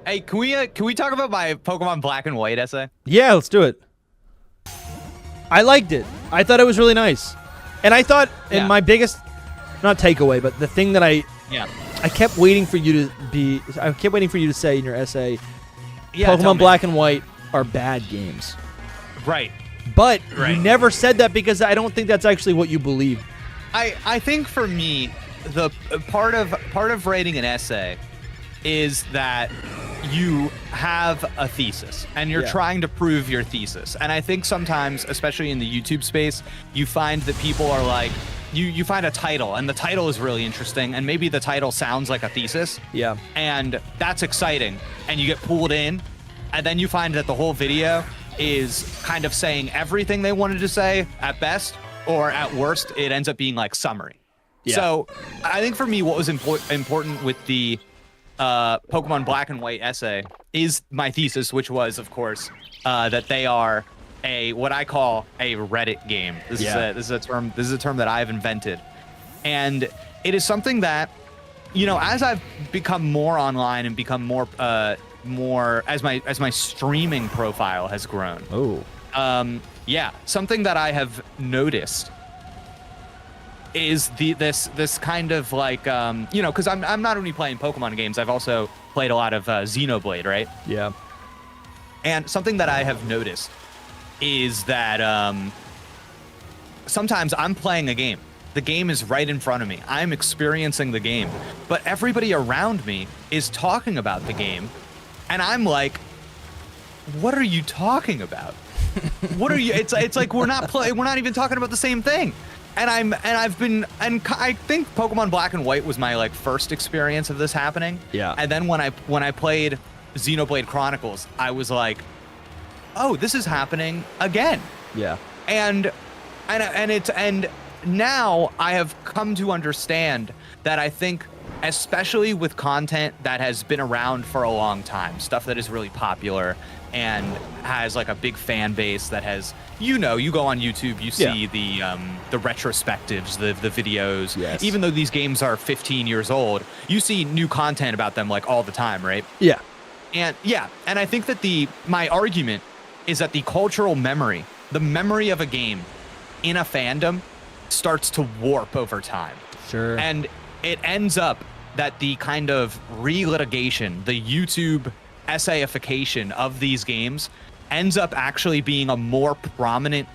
Hey, can we talk about my Pokemon Black and White essay? Yeah, let's do it. I liked it. I thought it was really nice. And I thought, and my biggest, not takeaway, but the thing that I kept waiting for you to say in your essay, Pokemon Black and White are bad games. Right. But you never said that because I don't think that's actually what you believe. I think for me, the part of writing an essay is that you have a thesis and you're trying to prove your thesis. And I think sometimes, especially in the YouTube space, you find that people are like, you find a title and the title is really interesting and maybe the title sounds like a thesis. Yeah. And that's exciting. And you get pulled in and then you find that the whole video is kind of saying everything they wanted to say at best, or at worst, it ends up being like summary. Yeah. So I think for me, what was important with the Pokemon Black and White essay is my thesis, which was, of course, that they are what I call a Reddit game. This is a term that I've invented, and it is something that, you know, as I've become more online and become more as my streaming profile has grown. Something that I have noticed is this kind of like because I'm not only playing Pokemon games, I've also played a lot of Xenoblade, right? Yeah. And something that I have noticed is that sometimes I'm playing a game. The game is right in front of me. I'm experiencing the game, but everybody around me is talking about the game, and I'm like, "What are you talking about? What are you?" It's like we're not even talking about the same thing. And I think Pokemon Black and White was my like first experience of this happening. Yeah. And then when I played Xenoblade Chronicles, I was like, oh, this is happening again. Yeah. And now I have come to understand that I think, especially with content that has been around for a long time, stuff that is really popular and has like a big fan base that has, you go on YouTube, you see the retrospectives, the videos. Yes. Even though these games are 15 years old, you see new content about them like all the time, right? Yeah. And I think that my argument is that the cultural memory, the memory of a game in a fandom starts to warp over time. Sure. And it ends up that the kind of relitigation, the YouTube essayification of these games ends up actually being a more prominent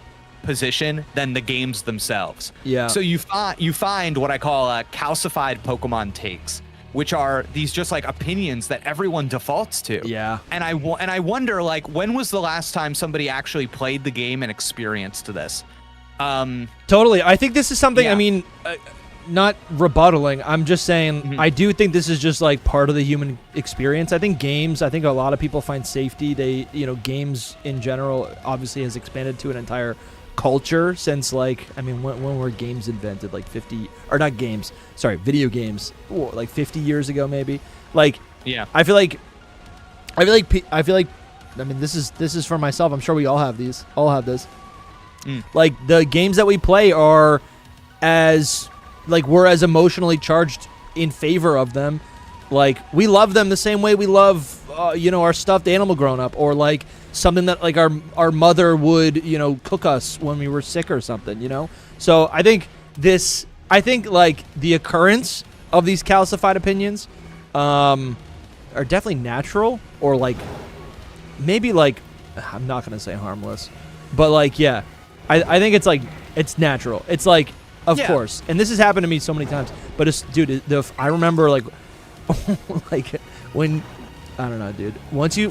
position than the games themselves. Yeah. So you find what I call calcified Pokemon takes, which are these just like opinions that everyone defaults to. Yeah. And I wonder, like, when was the last time somebody actually played the game and experienced this? Totally. I think this is something, I mean, not rebuttaling. I'm just saying, I do think this is just like part of the human experience. I think a lot of people find safety. Games in general obviously has expanded to an entire culture since when were games invented? Video games, like 50 years ago, maybe. I feel like, I mean, this is for myself. I'm sure we all have this. Like the games that we play are we're as emotionally charged in favor of them. Like we love them the same way we love, our stuffed animal growing up, or like something that like our mother would, cook us when we were sick or something, So I think like the occurrence of these calcified opinions, are definitely natural, or like maybe like, I'm not going to say harmless, but like, yeah, I think it's natural. It's like, of course. And this has happened to me so many times. But I remember like when, I don't know, dude. Once you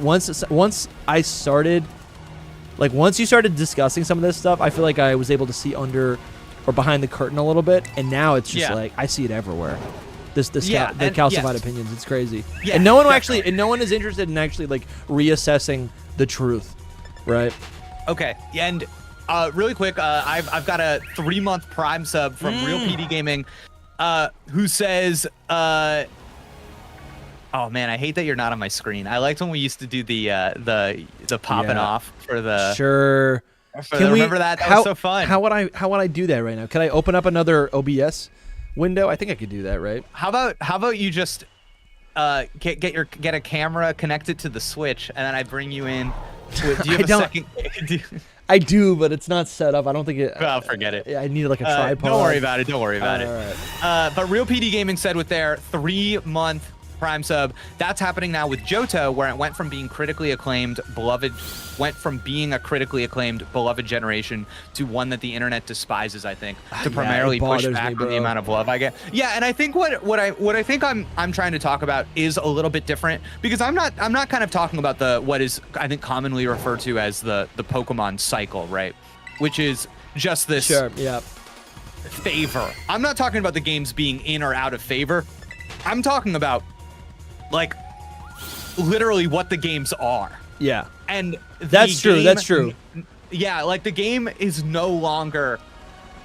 started discussing some of this stuff, I feel like I was able to see under or behind the curtain a little bit. And now it's just like I see it everywhere. The calcified opinions. It's crazy. Yeah, and no one is interested in actually like reassessing the truth, right? Okay. And really quick, I've got a 3-month Prime sub from Real PD Gaming, who says, "Oh man, I hate that you're not on my screen. I liked when we used to do the popping off for the sure. Remember that? That was so fun. How would I do that right now? Could I open up another OBS window? I think I could do that, right? How about you just get a camera, connect it to the Switch, and then I bring you in. Do you have a second? I do, but it's not set up. I don't think it. Well, forget it. I need like a tripod. Don't worry about it. Don't worry about it. Right. But Real PD Gaming said with their 3-month Prime sub, that's happening now with Johto, where it went from being critically acclaimed, being a critically acclaimed, beloved generation to one that the internet despises. I think to primarily push back on the amount of love I get. Yeah, and I think what I think I'm trying to talk about is a little bit different, because I'm not kind of talking about what is I think commonly referred to as the Pokemon cycle, right? Which is just this favor. I'm not talking about the games being in or out of favor. I'm talking about like literally what the games are. Yeah. And that's true. That's true. Yeah, like the game is no longer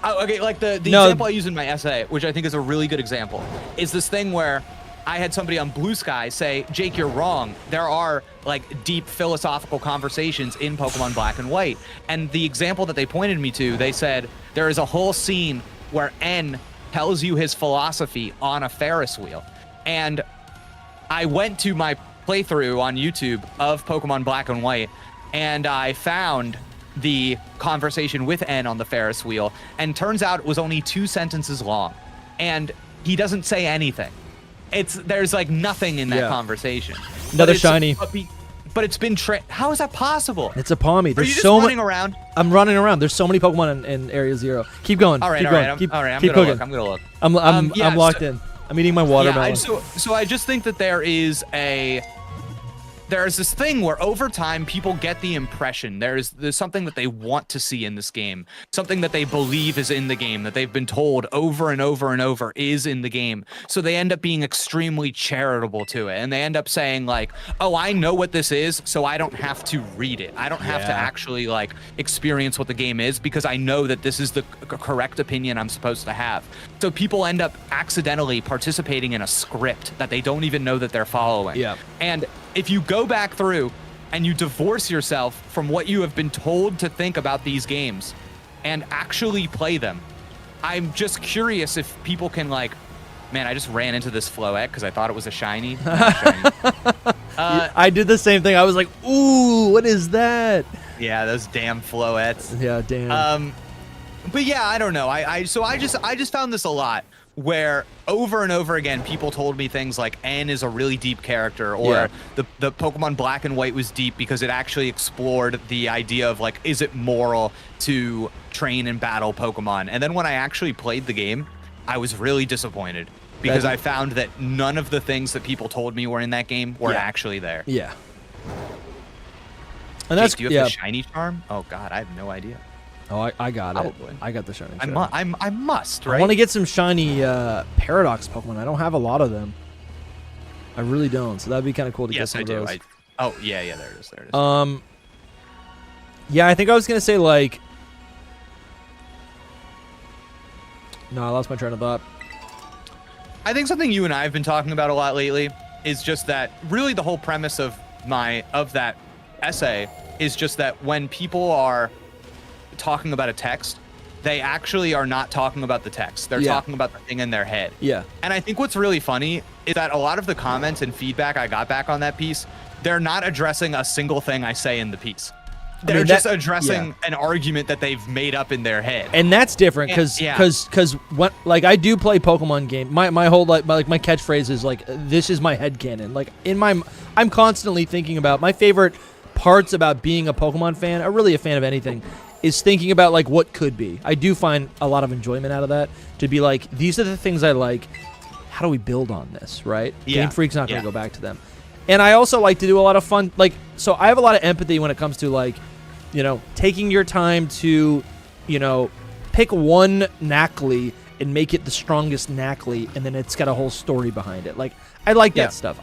okay, like the example I use in my essay, which I think is a really good example, is this thing where I had somebody on Blue Sky say, Jake, you're wrong. There are like deep philosophical conversations in Pokemon Black and White. And the example that they pointed me to, they said there is a whole scene where N tells you his philosophy on a Ferris wheel. And I went to my playthrough on YouTube of Pokemon Black and White, and I found the conversation with N on the Ferris wheel, and turns out it was only 2 sentences long, and he doesn't say anything. There's like nothing in that conversation. Another shiny. But it's been how is that possible? It's a Palmy. Are you just running around? I'm running around. There's so many Pokemon in Area 0. Keep going. All right, keep all going. right. Keep, all right, I'm keep gonna cooking. look. I'm gonna look. I'm locked in. I'm eating my watermelon. Yeah, so I just think that there's this thing where over time people get the impression there's something that they want to see in this game, something that they believe is in the game, that they've been told over and over and over is in the game. So they end up being extremely charitable to it, and they end up saying like, oh, I know what this is, so I don't have to read it. I don't have to actually like experience what the game is, because I know that this is the correct opinion I'm supposed to have. So people end up accidentally participating in a script that they don't even know that they're following. Yeah. And if you go back through and you divorce yourself from what you have been told to think about these games and actually play them, I'm just curious if people can like, man, I just ran into this Floette because I thought it was a shiny. I did the same thing. I was like, ooh, what is that? Yeah, those damn Floettes. Yeah, damn. But yeah, I don't know. I just found this a lot, where over and over again people told me things like N is a really deep character, or the Pokemon Black and White was deep because it actually explored the idea of like, is it moral to train and battle Pokemon? And then when I actually played the game, I was really disappointed, because I found that none of the things that people told me were in that game were actually there. Yeah. And that's, do you have the shiny charm? Oh god, I have no idea. Oh, I got it. Probably. I got the shiny. I must, right? I want to get some shiny Paradox Pokemon. I don't have a lot of them. I really don't. So that'd be kind of cool to get some of those. Oh, yeah, there it is. Yeah, I think I was going to say, like... No, I lost my train of thought. I think something you and I have been talking about a lot lately is just that really the whole premise of that essay is just that when people are talking about a text, they actually are not talking about the text. They're talking about the thing in their head. Yeah. And I think what's really funny is that a lot of the comments and feedback I got back on that piece, they're not addressing a single thing I say in the piece. They're just addressing an argument that they've made up in their head. And that's different because when like I do play Pokemon game, my whole my catchphrase is like, this is my headcanon. Like I'm constantly thinking about my favorite parts about being a Pokemon fan, or really a fan of anything, is thinking about like what could be. I do find a lot of enjoyment out of that, to be like, these are the things I like. How do we build on this, right? Yeah. Game Freak's not going to go back to them. And I also like to do a lot of fun, like, so I have a lot of empathy when it comes to like, you know, taking your time to, you know, pick one Knackley and make it the strongest Knackley, and then it's got a whole story behind it. Like, I like that stuff.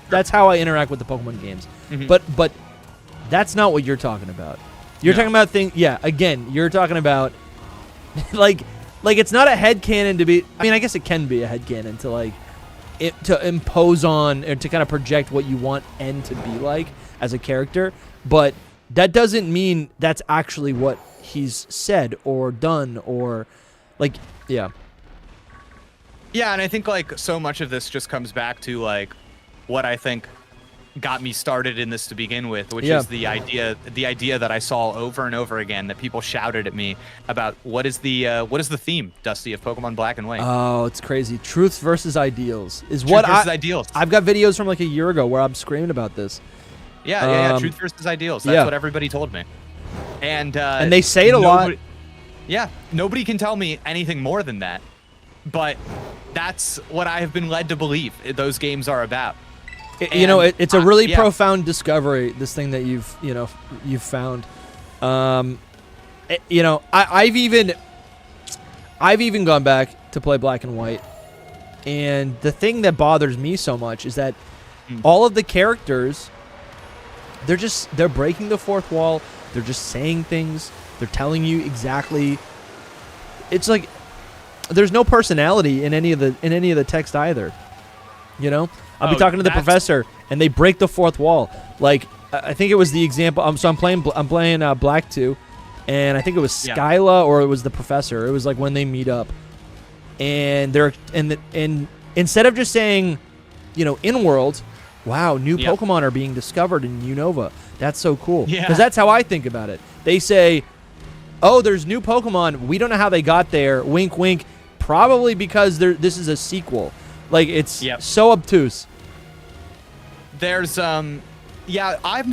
That's how I interact with the Pokemon games. Mm-hmm. But that's not what you're talking about. You're talking about things. Yeah, again, you're talking about like it's not a headcanon to be. I mean, I guess it can be a headcanon to like to impose on, or to kind of project what you want N to be like as a character, but that doesn't mean that's actually what he's said or done, or like Yeah, and I think like so much of this just comes back to like what I think got me started in this to begin with, which Yeah. is the idea that I saw over and over again that people shouted at me about what is the theme, Dusty, of Pokemon Black and White. Oh, it's crazy. Truth versus ideals is Truth what versus ideals. I've got videos from like a year ago where I'm screaming about this. Yeah. Truth versus ideals. That's yeah. what everybody told me. And they say it a lot. Yeah, nobody can tell me anything more than that. But that's what I have been led to believe those games are about. It's a really yeah. profound discovery. This thing that you've found. I've even gone back to play Black and White, and the thing that bothers me so much is that all of the characters, they're breaking the fourth wall. They're just saying things. They're telling you exactly. It's like there's no personality in any of the text either. I'll be talking to the professor, and they break the fourth wall. Like I think it was the example. So I'm playing Black 2, and I think it was Skyla or it was the professor. It was like when they meet up, and and instead of just saying, in world, wow, new Pokemon are being discovered in Unova. That's so cool. Yeah. Because that's how I think about it. They say, oh, there's new Pokemon. We don't know how they got there. Wink, wink. Probably because this is a sequel. Like, it's so obtuse. There's, I'm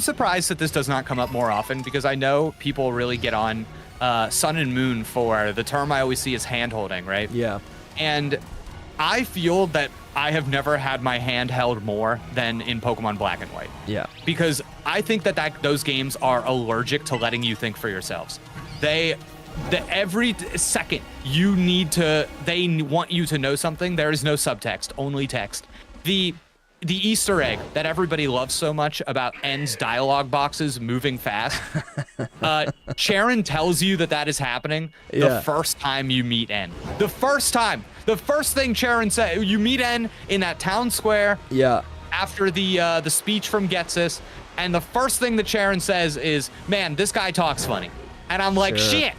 surprised that this does not come up more often because I know people really get on Sun and Moon for the term I always see is hand-holding, right? Yeah. And I feel that I have never had my hand held more than in Pokemon Black and White. Yeah. Because I think that those games are allergic to letting you think for yourselves. Every second they want you to know something. There is no subtext, only text. The Easter egg that everybody loves so much about N's dialogue boxes moving fast. Sharon tells you that is happening the first time you meet N. The first thing Sharon said, you meet N in that town square. Yeah. After the speech from Getsus, and the first thing that Sharon says is, "Man, this guy talks funny," and I'm like, "Shit,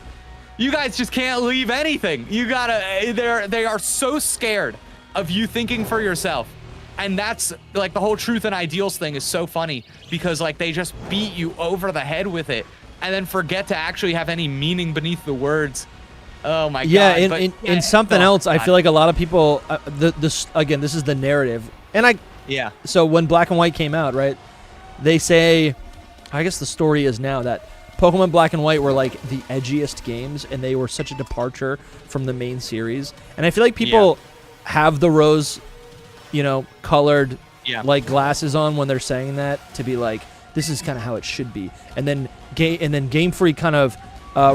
you guys just can't leave anything. You gotta." They are so scared of you thinking for yourself. And that's like the whole truth and ideals thing is so funny because like they just beat you over the head with it and then forget to actually have any meaning beneath the words. Oh my god. Yeah, in something else, I feel like a lot of people this is the narrative. And so when Black and White came out, right? They say, I guess the story is now that Pokemon Black and White were like the edgiest games and they were such a departure from the main series. And I feel like people have the rose colored like glasses on when they're saying that to be like, this is kind of how it should be. And then Game Freak kind of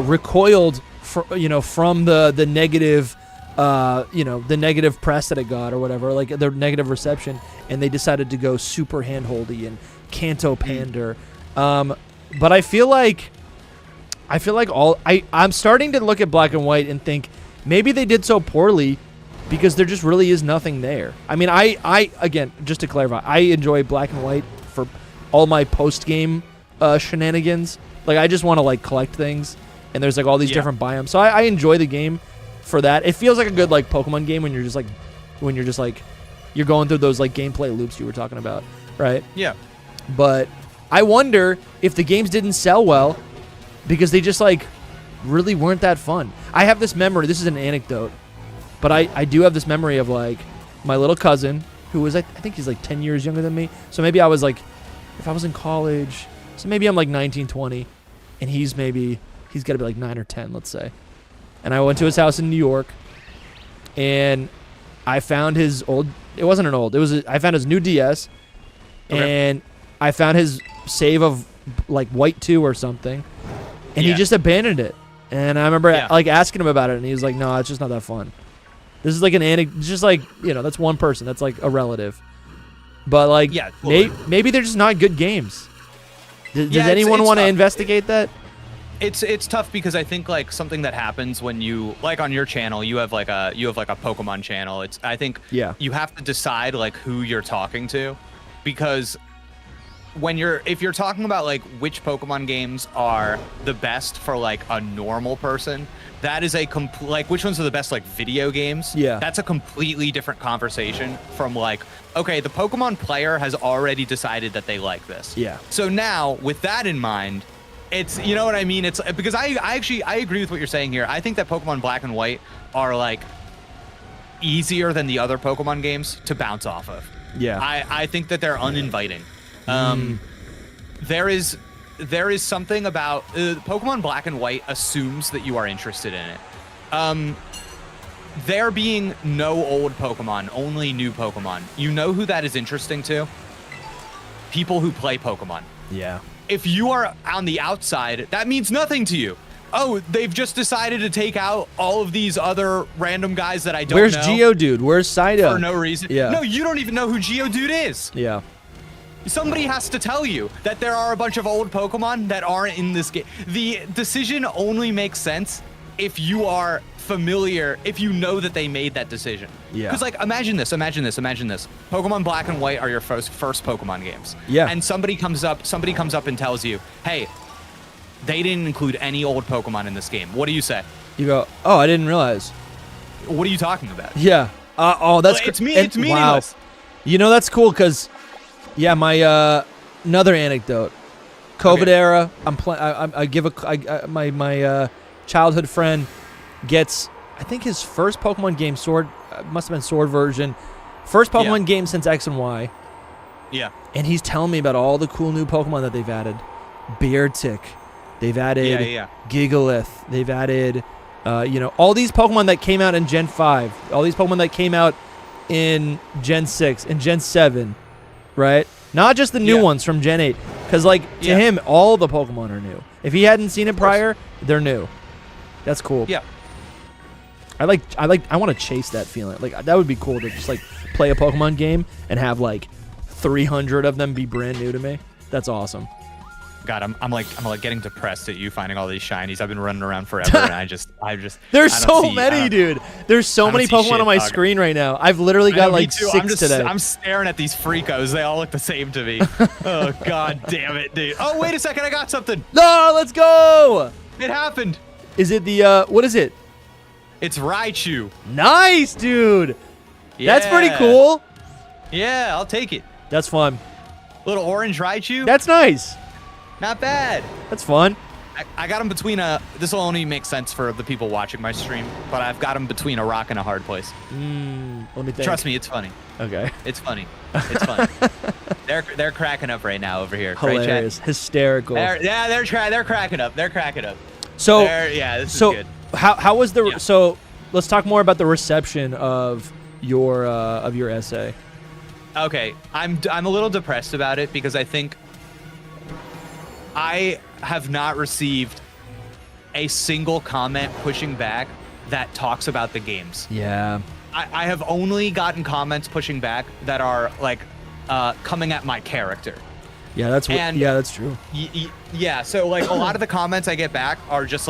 recoiled from the negative the negative press that it got or whatever, like their negative reception, and they decided to go super handholdy and Kanto pander. But I feel like I'm starting to look at Black and White and think maybe they did so poorly because there just really is nothing there. I mean, I again, just to clarify, I enjoy Black and White for all my post-game shenanigans. Like, I just want to, like, collect things, and there's, like, all these different biomes. So I enjoy the game for that. It feels like a good, like, Pokemon game when you're just, like, you're going through those, like, gameplay loops you were talking about, right? Yeah. But I wonder if the games didn't sell well because they just, like, really weren't that fun. I have this memory. This is an anecdote. But I do have this memory of, like, my little cousin, who was, I think he's, like, 10 years younger than me. So maybe I was, like, if I was in college, so maybe I'm, like, 19, 20, and he's got to be, like, 9 or 10, let's say. And I went to his house in New York, and I found his old, it wasn't an old, I found his new DS, and I found his save of, like, White 2 or something, and he just abandoned it. And I remember, like, asking him about it, and he was like, no, it's just not that fun. This is like an anecdote, just like, that's one person. That's like a relative. But like, maybe they're just not good games. Does anyone want to investigate that? It's tough because I think like something that happens when you, like on your channel, you have like a Pokemon channel. I think you have to decide like who you're talking to, because if you're talking about like which Pokemon games are the best for like a normal person, that is a like which ones are the best like video games. Yeah. That's a completely different conversation from like, okay, the Pokemon player has already decided that they like this. Yeah. So now with that in mind, it's, you know what I mean? It's because I agree with what you're saying here. I think that Pokemon Black and White are like easier than the other Pokemon games to bounce off of. Yeah. I think that they're uninviting. There is something about Pokemon Black and White assumes that you are interested in it. There being no old Pokemon, only new Pokemon. You know who that is interesting to? People who play Pokemon. Yeah. If you are on the outside, that means nothing to you. Oh, they've just decided to take out all of these other random guys that I don't know. Where's Geodude? Where's Psyduck? For no reason. Yeah. No, you don't even know who Geodude is. Yeah. Somebody has to tell you that there are a bunch of old Pokemon that aren't in this game. The decision only makes sense if you are familiar, if you know that they made that decision. Yeah. Because like, imagine this. Pokemon Black and White are your first Pokemon games. Yeah. And somebody comes up and tells you, hey, they didn't include any old Pokemon in this game. What do you say? You go, oh, I didn't realize. What are you talking about? Yeah. Oh, that's It's meaningless. Wow. You know, that's cool because, yeah, my another anecdote. COVID Okay. era. My childhood friend gets, I think his first Pokemon game, Sword, must have been Sword version. First Pokemon game since X and Y. Yeah. And he's telling me about all the cool new Pokemon that they've added. Beartic. They've added Gigalith. They've added, all these Pokemon that came out in Gen 5. All these Pokemon that came out in Gen 6 and Gen 7, right? Not just the new ones from Gen 8. Because, to him, all the Pokemon are new. If he hadn't seen it prior, they're new. That's cool. Yeah. I want to chase that feeling. That would be cool to just, play a Pokemon game and have, 300 of them be brand new to me. That's awesome. God, I'm like getting depressed at you finding all these shinies. I've been running around forever, and I just There's so many, dude. There's so many Pokemon on my screen right now. I've literally got me too. 6 today. I'm staring at these Freakos. They all look the same to me. Oh God damn it, dude. Oh wait a second, I got something. No, let's go. It happened. Is it the what is it? It's Raichu. Nice, dude. Yeah. That's pretty cool. Yeah, I'll take it. That's fun. Little orange Raichu. That's nice. Not bad. That's fun. I got him between this will only make sense for the people watching my stream, but I've got him between a rock and a hard place. Let me think. Trust me, it's funny. Okay. It's funny. It's funny. They're cracking up right now over here. Hilarious. Right, hysterical. they're cracking up. They're cracking up. So this is good. How was the so let's talk more about the reception of your essay. Okay, I'm a little depressed about it because I think I have not received a single comment pushing back that talks about the games. Yeah. I have only gotten comments pushing back that are coming at my character. Yeah, that's true. Yeah, so a lot of the comments I get back are just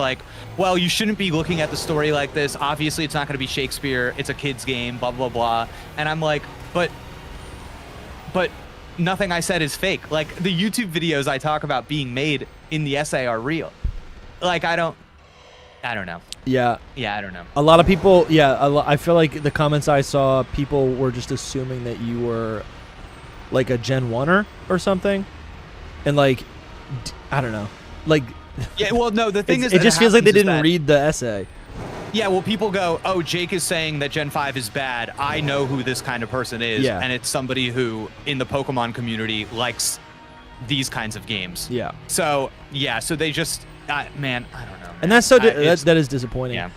well, you shouldn't be looking at the story like this. Obviously, it's not going to be Shakespeare. It's a kid's game, blah, blah, blah. And I'm like, but nothing I said is fake. The YouTube videos I talk about being made in the essay are real. I don't know. Yeah. Yeah, I don't know. A lot of people, I feel like the comments I saw, people were just assuming that you were a Gen 1er or something. And I don't know. Yeah, well, no, the thing is, it just feels like they didn't read the essay. Yeah, well, people go, oh, Jake is saying that Gen 5 is bad. I know who this kind of person is. Yeah. And it's somebody who, in the Pokemon community, likes these kinds of games. Yeah. So, so they just, man, I don't know. And that's that is disappointing. Yeah.